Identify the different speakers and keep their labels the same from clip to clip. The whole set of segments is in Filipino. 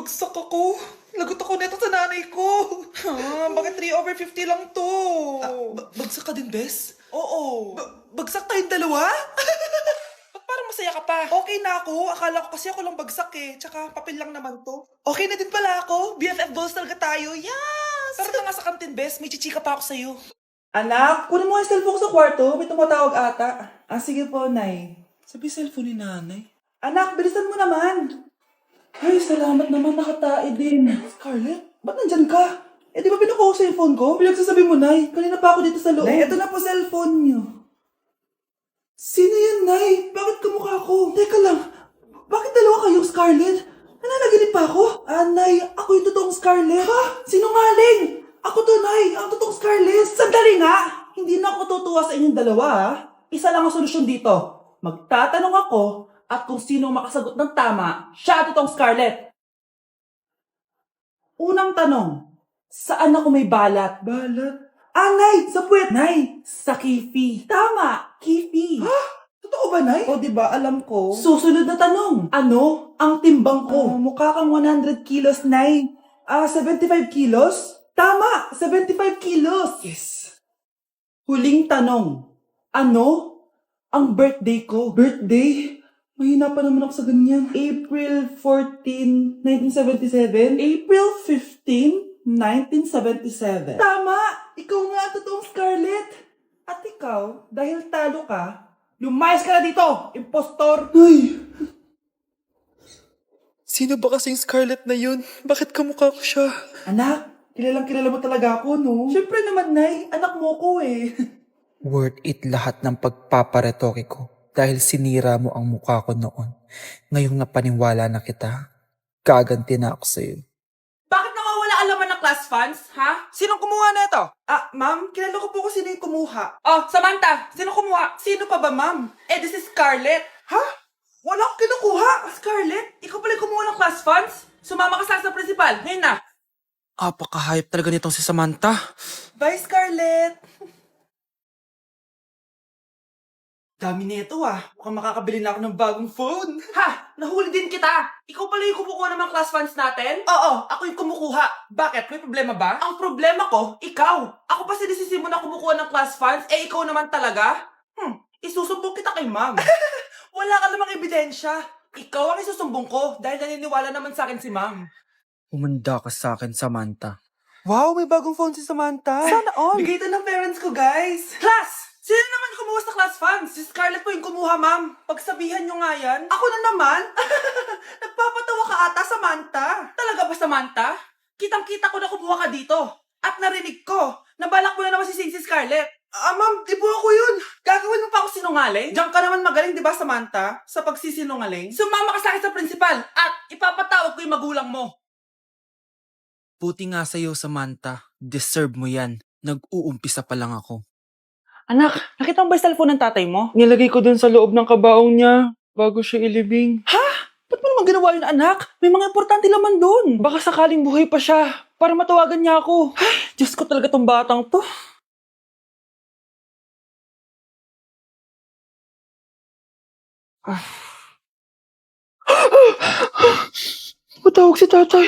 Speaker 1: Bagsak ako. Lagot ako neto sa nanay ko. Bakit 3/50 lang to? Bagsak ka din, Bes? Oo. Bagsak tayong dalawa? Ba't parang masaya ka pa? Okay na ako. Akala ko kasi ako lang bagsak eh. Tsaka papel lang naman to. Okay na din pala ako. BFF goals talaga tayo. Yes! Tara na nga sa kantin, Bes. May chichika pa ako sa'yo. Anak, kunin mo yung cellphone ko sa kwarto. May tumatawag ata. Sige po, Nay. Sabi cellphone ni nanay. Anak, bilisan mo naman. Ay, salamat naman. Nakatae din. Scarlett, ba't nandyan ka? Eh, di ba pinukuha ko sa phone ko? Pinagsasabi mo, Nay. Kanina pa ako dito sa loob. Nay, eto na po cellphone niyo. Sino yan, Nay? Bakit kamukha ko? Teka lang. Bakit dalawa kayong Scarlett? Nananaginip pa ako? Nay, ako yung totoong Scarlett. Ha? Sinungaling! Ako to, Nay. Ang totoong Scarlett. Sandali nga! Hindi na ako tutuwa sa inyong dalawa, ha? Isa lang ang solusyon dito. Magtatanong ako at kung sino ang makasagot ng tama, siya ang totoong Scarlett. Unang tanong, saan ako may balat? Balat? Nay! Sa puwet! Nay! Sa kifi. Tama! Kifi. Ha? Totoo ba, Nay? O, diba? Alam ko. Susunod na tanong. Ano ang timbang ko? Mukha kang 100 kilos, Nay. 75 kilos? Tama! 75 kilos! Yes. Huling tanong. Ano ang birthday ko? Birthday? Mahina pa naman ako sa ganyan. April 14, 1977? April 15, 1977. Tama! Ikaw nga ang totoong Scarlett. At ikaw, dahil talo ka, lumayas ka na dito, impostor! Ay! Sino ba kasing Scarlett na yun? Bakit kamukha ko siya? Anak, kilalang kilala mo talaga ako, no? Siyempre naman, Nay. Anak mo ko eh.
Speaker 2: Worth it lahat ng pagpaparetoke ko dahil sinira mo ang mukha ko noon. Ngayong napaniwala na kita, gaganti na ako sa'yo.
Speaker 1: Bakit nawawala ang laman ng class funds, ha? Sinong kumuha na ito? Ma'am, kilala ko po kung sino yung kumuha. Oh, Samantha, sino kumuha? Sino pa ba, ma'am? This is Scarlett. Ha? Wala akong kinukuha. Scarlett, ikaw pala yung kumuha ng class funds? Sumama ka sa principal. Ngayon na.
Speaker 2: Apaka-hype talaga nitong si Samantha.
Speaker 1: Bye, Scarlett. Dami nito Mukhang makakabili na ako ng bagong phone. Ha! Nahuli din kita! Ikaw pala yung kumukuha ng mga class funds natin? Oo, ako yung kumukuha. Bakit? May problema ba? Ang problema ko, ikaw. Ako pa sinisisi mo na kumukuha ng class funds, ikaw naman talaga? Isusumbong kita kay ma'am. Wala ka namang ebidensya. Ikaw ang isusumbong ko dahil naniniwala naman sa akin si ma'am.
Speaker 2: Humanda ka sa akin, Samantha.
Speaker 1: Wow, may bagong phone si Samantha. Sana all. Bigay ito ng parents ko, guys. Class! Sino naman kumuha sa class funds? Si Scarlett po yung kumuha, ma'am. Pagsabihan nyo nga yan. Ako na naman? Nagpapatawa ka ata, Samantha. Talaga ba, Samantha? Kitang-kita ko na kumuha ka dito. At narinig ko, nabalak mo na naman si Scarlett. Ma'am, di po ako yun. Gagawin mo pa ako sinungaling? Diyan ka naman magaling, di ba, Samantha? Sa pagsisinungaling? Sumama ka sa akin sa principal at ipapatawag ko yung magulang mo.
Speaker 2: Buti nga sa'yo, Samantha. Deserve mo yan. Nag-uumpisa pa lang ako.
Speaker 3: Anak, nakita mo ba yung cellphone ng tatay mo?
Speaker 1: Nilagay ko dun sa loob ng kabaong niya bago siya ilibing. Ha? Ba't mo naman ginawa yun, anak? May mga importante laman dun. Baka sakaling buhay pa siya para matawagan niya ako. Ay, Diyos ko talaga tong batang to. Matawag si tatay.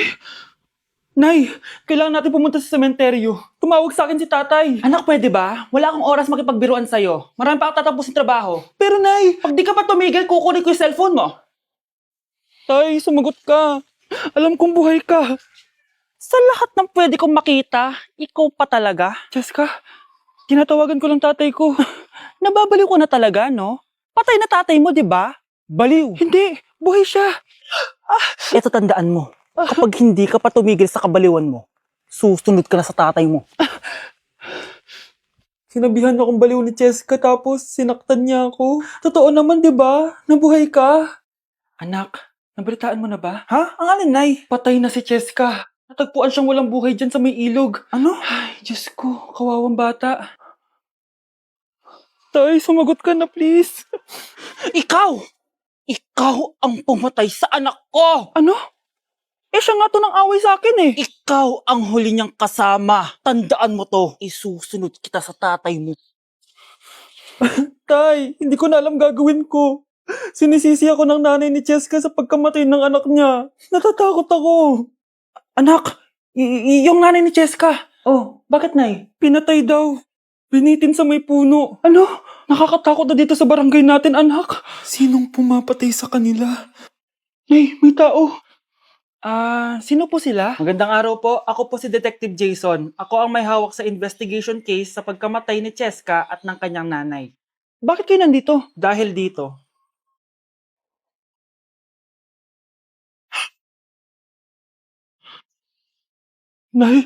Speaker 1: Nay, kailangan natin pumunta sa sementeryo. Tumawag sa akin si tatay.
Speaker 3: Anak, pwede ba? Wala akong oras makipagbiruan sa'yo. Marami pa ako tatapusin trabaho.
Speaker 1: Pero nay,
Speaker 3: Pag di ka pa tumigil, kukunin ko yung cellphone mo.
Speaker 1: tay, sumagot ka. Alam kong buhay ka.
Speaker 3: Sa lahat ng pwede kong makita, ikaw pa talaga.
Speaker 1: Jessica, tinatawagan ko lang tatay ko.
Speaker 3: Nababaliw ko na talaga, no? Patay na tatay mo, di ba? Baliw.
Speaker 1: Hindi, buhay siya.
Speaker 3: Ito tandaan mo. Kapag hindi ka pa tumigil sa kabaliwan mo, susunod ka na sa tatay mo.
Speaker 1: Sinabihan akong baliw ni Jessica tapos sinaktan niya ako. Totoo naman, di ba? Nabuhay ka. Anak, nabalitaan mo na ba?
Speaker 3: Ha? Ang alin, Nay?
Speaker 1: Patay na si Jessica. Natagpuan siyang walang buhay dyan sa may ilog.
Speaker 3: Ano?
Speaker 1: Ay, Diyos ko, kawawang bata. Tay, sumagot ka na please.
Speaker 3: Ikaw! Ikaw ang pumatay sa anak ko!
Speaker 1: Ano? Siya nga to ng away sa akin eh.
Speaker 3: Ikaw ang huli niyang kasama. Tandaan mo to. Isusunod kita sa tatay mo.
Speaker 1: Tay, hindi ko na alam gagawin ko.
Speaker 3: Sinisisi ako ng nanay ni Cheska sa pagkamatay ng anak niya. Natatakot ako. Anak, yung nanay ni Cheska. Oh, bakit nay? Pinatay daw. Binitin sa may puno. Ano? Nakakatakot na dito sa barangay natin, anak. Sinong pumapatay sa kanila? Nay, may tao. Sino po sila? Magandang araw po. Ako po si Detective Jason. Ako ang may hawak sa investigation case sa pagkamatay ni Cheska at ng kanyang nanay. Bakit kayo nandito? Dahil dito. Nay,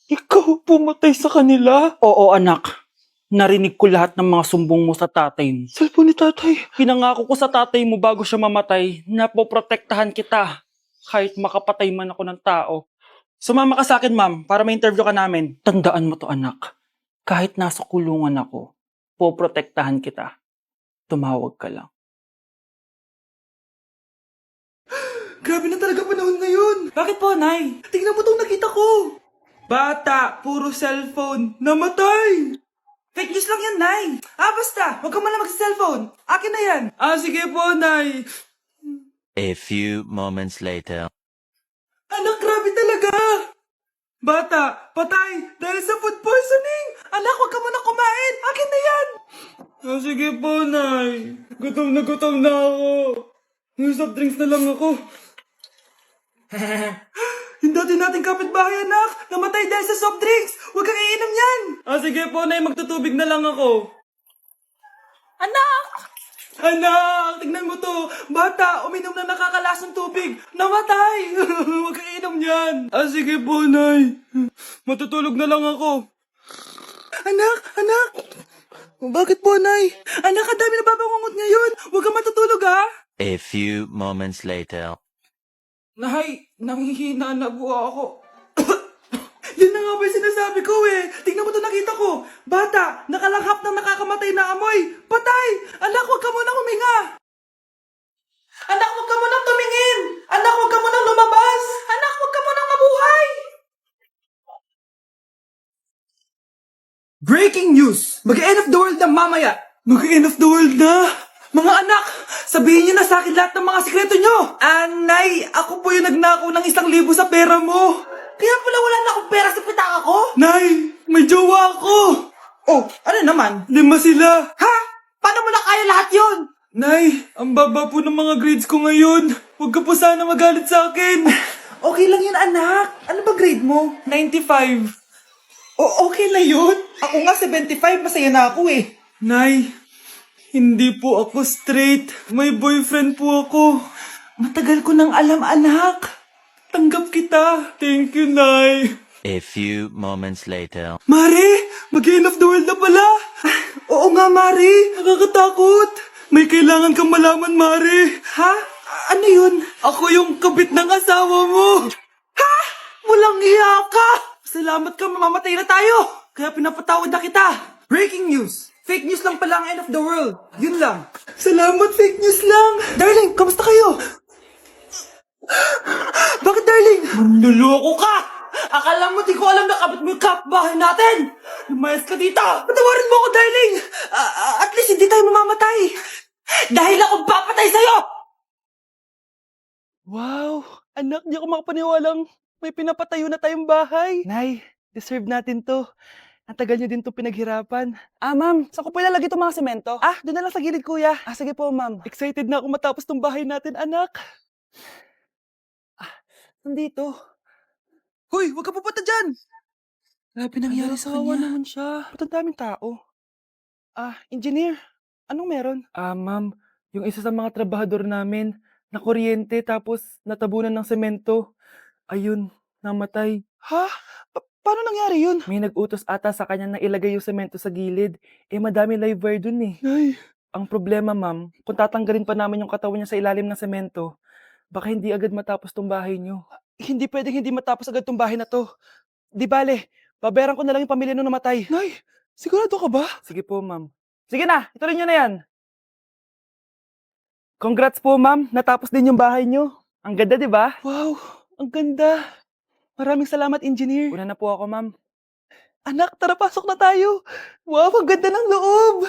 Speaker 3: ikaw pumatay sa kanila? Oo, anak. Narinig ko lahat ng mga sumbong mo sa tatay mo. Cellphone ni tatay? Pinangako ko sa tatay mo bago siya mamatay na poprotektahan kita kahit makapatay man ako ng tao. Sumama ka sa akin, ma'am, para ma-interview ka namin. Tandaan mo to, anak. Kahit nasa kulungan ako, poprotektahan kita. Tumawag ka lang.
Speaker 1: Grabe na talaga panahon ngayon.
Speaker 3: Bakit po, Nay?
Speaker 1: Tingnan mo tong nakita ko. Bata, puro cellphone, namatay. Fake news lang yan, Nay. Basta, huwag ka man lang mag-cellphone. Akin na yan. Sige po, Nay.
Speaker 4: A few moments later.
Speaker 1: Anak, grabe talaga. Bata, patay dahil sa food poisoning. Anak, huwag ka muna kumain. Akin na yan. Sige po, Nay. Gutom na ako. Soft drinks na lang ako. Yung dati nating kapitbahay, anak. Namatay dahil sa soft drinks. Huwag kang iinom yan. Sige po, Nay. Magtutubig na lang ako. Anak, tignan mo to. Bata, uminom na nakakalasang tubig. Namatay. Huwag kang iinom yan. Sige po, Nay. Matutulog na lang ako. Anak. Bakit po, Nay? Anak, ang dami na babangungot ngayon. Huwag kang matutulog, ha?
Speaker 4: A few moments later.
Speaker 1: Nay, nanghihina na po ako. Yun na nga ba yung sinasabi ko eh. Tingnan mo to nakita ko. Bata, nakalanghap ng nakakamatay na amoy. Patay! Anak, huwag ka munang huminga. Anak, huwag ka munang tumingin. Anak, huwag ka munang lumabas. Anak, huwag ka munang mabuhay. Breaking news! Mag-end of the world na mamaya. Mag-end of the world na? Mga anak, sabihin niyo na sa akin lahat ng mga sikreto niyo. Nay, ako po yung nagnakaw ng 1,000 sa pera mo. Kaya pala wala na akong pera sa pitaka ko? Nay, may jowa ako. Oh, ano naman? 5 sila. Ha? Paano mo na kaya lahat yon? Nay, ang baba po ng mga grades ko ngayon. Huwag ka po sana magalit sa akin. Okay lang yun, anak. Ano ba grade mo? 95. Okay na yun. Ako nga 75, masaya na ako eh. Nay, hindi po ako straight. May boyfriend po ako. Matagal ko nang alam, anak. Tanggap kita. Thank you, Nay.
Speaker 4: A few moments later.
Speaker 1: Mari, mag-end of the world na pala. Oo nga, Mari. Nakakatakot. May kailangan kang malaman, Mari. Ha? Ano yun? Ako yung kabit ng asawa mo. Ha? Walang hiya ka. Salamat ka, mamamatay na tayo. Kaya pinapatawad na kita. Breaking news. Fake news lang pala ang end of the world. Yun lang. Salamat, fake news lang. Darling, kamusta kayo? Bakit, darling? Manluloko ka! Akala mo di ko alam na kabit mo yung kapbahay natin! Lumayas ka dito! Patawarin mo ako, darling! At least hindi tayo mamamatay! Dahil akong papatay sa'yo! Wow! Anak, di ako makapaniwalang may pinapatayo na tayong bahay. Nay, deserve natin to. Ang tagal niyo din to pinaghirapan. Ma'am, saan ko po ilalagay itong mga semento? Doon na lang sa gilid, kuya. Sige po, ma'am. Excited na ako matapos tong bahay natin, anak. Nandito. Hoy, huwag ka pupunta dyan! Grabe nangyari sa kanya. Naman siya. Ba't ang daming tao? Engineer, anong meron? Ma'am, yung isa sa mga trabahador namin, nakuryente tapos natabunan ng semento. Ayun, namatay. Ha? Paano nangyari yun? May nag-utos ata sa kanya na ilagay yung semento sa gilid. Madami live wire dun eh. Ay. Ang problema, ma'am, kung tatanggalin pa namin yung katawan niya sa ilalim ng semento, baka hindi agad matapos tong bahay niyo. Hindi pwedeng hindi matapos agad tong bahay na to. Di bale, babayaran ko na lang yung pamilya nung namatay. Nay, sigurado ka ba? Sige po, ma'am. Sige na, ituloy niyo na yan. Congrats po, ma'am. Natapos din yung bahay niyo. Ang ganda, di ba? Wow, ang ganda. Maraming salamat, engineer. Una na po ako, ma'am. Anak, tara pasok na tayo. Wow, ang ganda ng loob.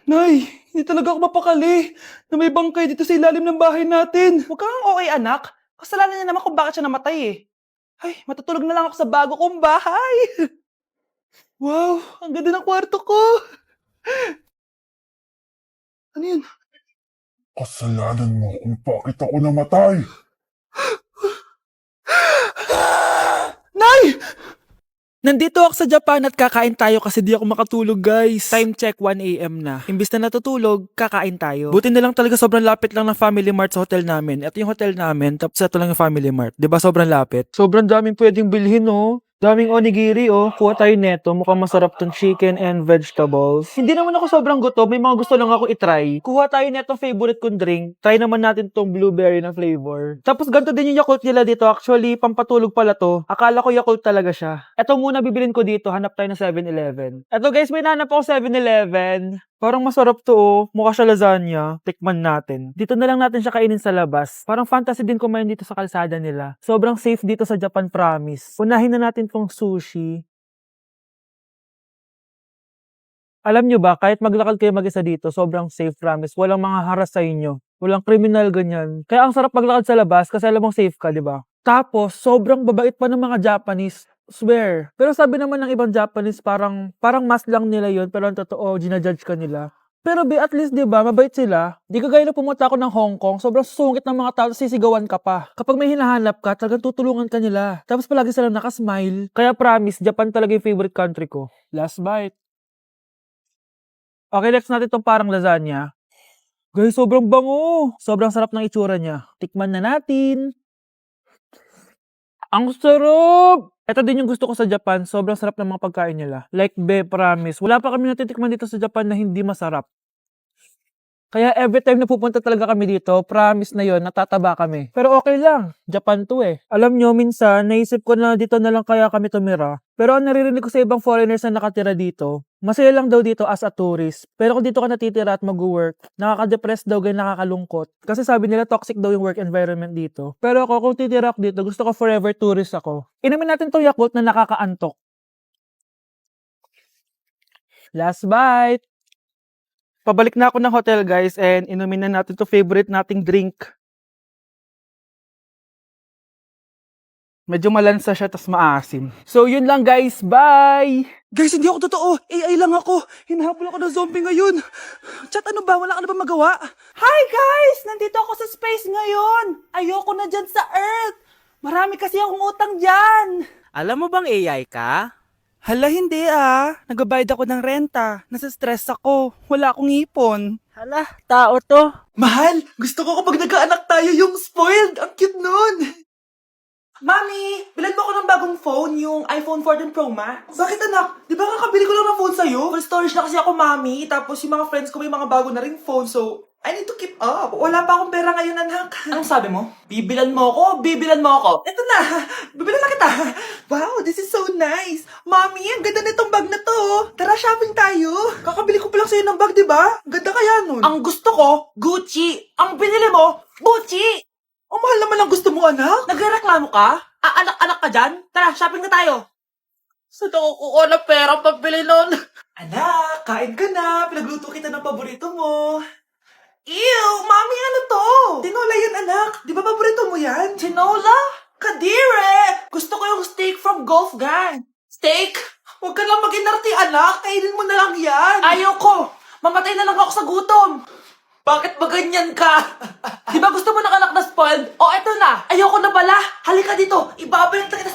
Speaker 3: Nay, hindi talaga ako mapakali na may bangkay dito sa ilalim ng bahay natin.
Speaker 1: Huwag kang okay, anak. Kasalanan niya naman kung bakit siya namatay eh. Ay, matutulog na lang ako sa bago kong bahay.
Speaker 3: Wow, ang ganda ng kwarto ko. Ano yun?
Speaker 5: Kasalanan mo kung bakit ako namatay.
Speaker 3: Nay! Nandito ako sa Japan at kakain tayo kasi di ako makatulog, guys. Time check, 1 AM na. Imbis na natutulog, kakain tayo. Buti na lang talaga sobrang lapit lang ng Family Mart sa hotel namin. Ito yung hotel namin, tapos ito lang yung Family Mart. 'Di ba sobrang lapit? Sobrang daming pwedeng bilhin, oh. Daming onigiri, oh. Kuha tayo neto. Mukhang masarap tong chicken and vegetables. Hindi naman ako sobrang gutom. May mga gusto lang ako itry. Kuha tayo netong favorite kong drink. Try naman natin tong blueberry na flavor. Tapos ganito din yung Yakult nila dito. Actually, pampatulog pala to. Akala ko Yakult talaga siya. Ito muna bibilin ko dito. Hanap tayo ng 7-Eleven. Ito guys, may nanap ako 7-Eleven. Parang masarap to, oh. Mukha siya lasagna. Tikman natin. Dito na lang natin siya kainin sa labas. Parang fantasy din kumain dito sa kalsada nila. Sobrang safe dito sa Japan, promise. Unahin na natin tong sushi. Alam nyo ba, kahit maglakad kayo mag-isa dito, sobrang safe, promise. Walang mga haras sa inyo. Walang kriminal, ganyan. Kaya ang sarap maglakad sa labas kasi alam mong safe ka, di ba? Tapos, sobrang babait pa ng mga Japanese. Swear. Pero sabi naman ng ibang Japanese, parang mas lang nila yon pero ang totoo, ginajudge ka nila. Pero at least, di ba, mabait sila. Di kagaya na pumunta ako ng Hong Kong, sobrang susungit ng mga tao, sisigawan ka pa. Kapag may hinahanap ka, talagang tutulungan ka nila. Tapos palagi sila nakasmile. Kaya promise, Japan talaga yung favorite country ko. Last bite. Okay, next natin itong parang lasagna. Guys, sobrang bango. Sobrang sarap ng itsura niya. Tikman na natin. Ang sarap! Ito din yung gusto ko sa Japan. Sobrang sarap ng mga pagkain nila. Like, promise. Wala pa kami natitikman dito sa Japan na hindi masarap. Kaya every time na pupunta talaga kami dito, promise na yon, natataba kami. Pero okay lang, Japan to eh. Alam nyo, minsan, naisip ko na dito na lang kaya kami tumira. Pero ang naririnig ko sa ibang foreigners na nakatira dito, masaya lang daw dito as a tourist. Pero kung dito ka natitira at mag-work, nakaka-depress daw, ganyan nakakalungkot. Kasi sabi nila toxic daw yung work environment dito. Pero ako, kung titira ako dito, gusto ko forever tourist ako. Inumin natin tong Yakult na nakakaantok. Last bite! Pabalik na ako ng hotel, guys, and inumin na natin to favorite nating drink. Medyo malansa siya, tas maasim. So, yun lang, guys. Bye!
Speaker 1: Guys, hindi ako totoo. AI lang ako. Hinahabol ako ng zombie ngayon. Chat, ano ba? Wala ka na ba magawa? Hi, guys! Nandito ako sa space ngayon. Ayoko na dyan sa Earth. Marami kasi akong utang dyan.
Speaker 3: Alam mo bang AI ka? Hala, hindi ah. Nagbabayad ako ng renta. Nasa-stress ako. Wala akong ipon. Hala, tao to.
Speaker 1: Mahal, gusto ko kapag nagkaanak tayo yung spoiled. Ang cute nun. Mami, bilan mo ako ng bagong phone, yung iPhone 14 Pro Max. Bakit anak? Di ba kakabili ko lang ng phone sa'yo? Full storage na kasi ako, Mami. Tapos yung mga friends ko may mga bago na ring phone, so I need to keep up. Wala pa akong pera ngayon, anak. Anong sabi mo? Bibilan mo ako? Bibilan mo ako? Ito na, bibilan na kita. Wow, this is so nice. Mami, ang ganda nitong bag na to. Tara, shopping tayo. Kakabili ko pa lang sa'yo ng bag, di ba? Ganda kaya nun. Ang gusto ko, Gucci. Ang binili mo, Gucci. Ang mahal naman ang gusto mo, anak. Nagreklamo ka? Anak-anak ka dyan? Tara, shopping na tayo. Saan ako kukuha ng pera pambili nun? Anak, kain ka na. Pinagluto kita ng paborito mo. Ew, Mami, ano to? Tinola yan, anak. Di ba paborito mo yan? Tinola? Kadire! Gusto ko yung steak from Golf Gang. Steak? Huwag ka lang mag-inarti, anak. Kainin mo na lang yan. Ayaw ko. Mamatay na lang ako sa gutom. Bakit ba ganyan ka? Di ba gusto mo ng anak na spoiled? O, eto na. Ayoko na pala. Halika dito. Ibabalik na kita